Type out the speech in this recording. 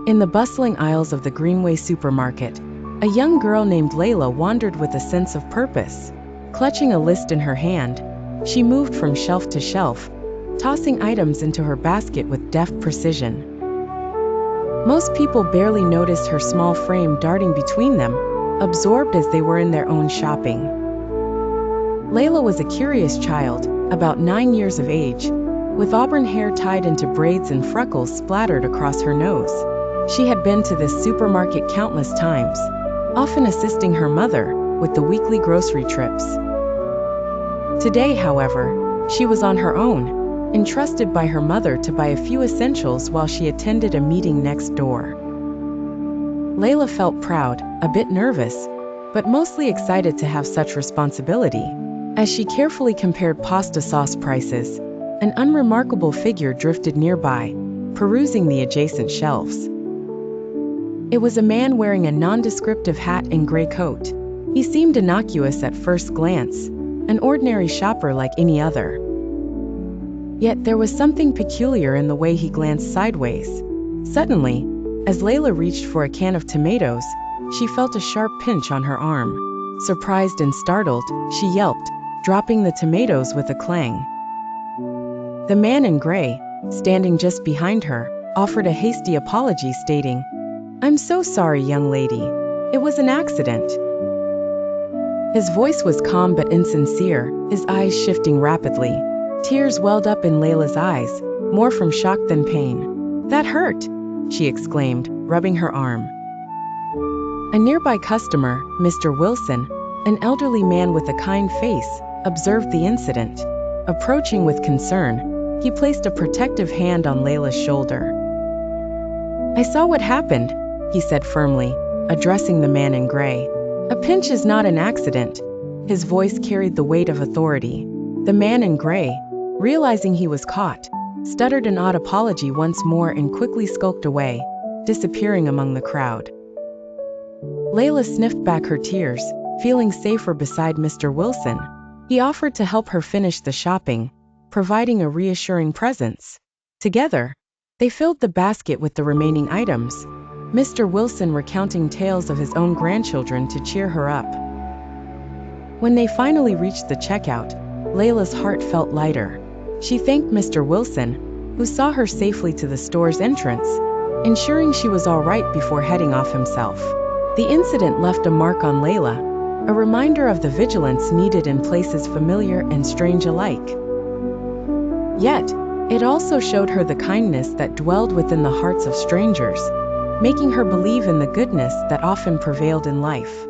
In the bustling aisles of the Greenway supermarket, a young girl named Layla wandered with a sense of purpose. Clutching a list in her hand, she moved from shelf to shelf, tossing items into her basket with deft precision. Most people barely noticed her small frame darting between them, absorbed as they were in their own shopping. Layla was a curious child, about 9 years of age, with auburn hair tied into braids and freckles splattered across her nose. She had been to this supermarket countless times, often assisting her mother with the weekly grocery trips. Today, however, she was on her own, entrusted by her mother to buy a few essentials while she attended a meeting next door. Layla felt proud, a bit nervous, but mostly excited to have such responsibility. As she carefully compared pasta sauce prices, an unremarkable figure drifted nearby, perusing the adjacent shelves. It was a man wearing a nondescriptive hat and gray coat. He seemed innocuous at first glance, an ordinary shopper like any other. Yet there was something peculiar in the way he glanced sideways. Suddenly, as Layla reached for a can of tomatoes, she felt a sharp pinch on her arm. Surprised and startled, she yelped, dropping the tomatoes with a clang. The man in gray, standing just behind her, offered a hasty apology, stating, "I'm so sorry, young lady. It was an accident." His voice was calm but insincere, his eyes shifting rapidly. Tears welled up in Layla's eyes, more from shock than pain. "That hurt," she exclaimed, rubbing her arm. A nearby customer, Mr. Wilson, an elderly man with a kind face, observed the incident. Approaching with concern, he placed a protective hand on Layla's shoulder. "I saw what happened," he said firmly, addressing the man in gray. "A pinch is not an accident." His voice carried the weight of authority. The man in gray, realizing he was caught, stuttered an odd apology once more and quickly skulked away, disappearing among the crowd. Layla sniffed back her tears, feeling safer beside Mr. Wilson. He offered to help her finish the shopping, providing a reassuring presence. Together, they filled the basket with the remaining items, Mr. Wilson recounting tales of his own grandchildren to cheer her up. When they finally reached the checkout, Layla's heart felt lighter. She thanked Mr. Wilson, who saw her safely to the store's entrance, ensuring she was all right before heading off himself. The incident left a mark on Layla, a reminder of the vigilance needed in places familiar and strange alike. Yet, it also showed her the kindness that dwelled within the hearts of strangers, making her believe in the goodness that often prevailed in life.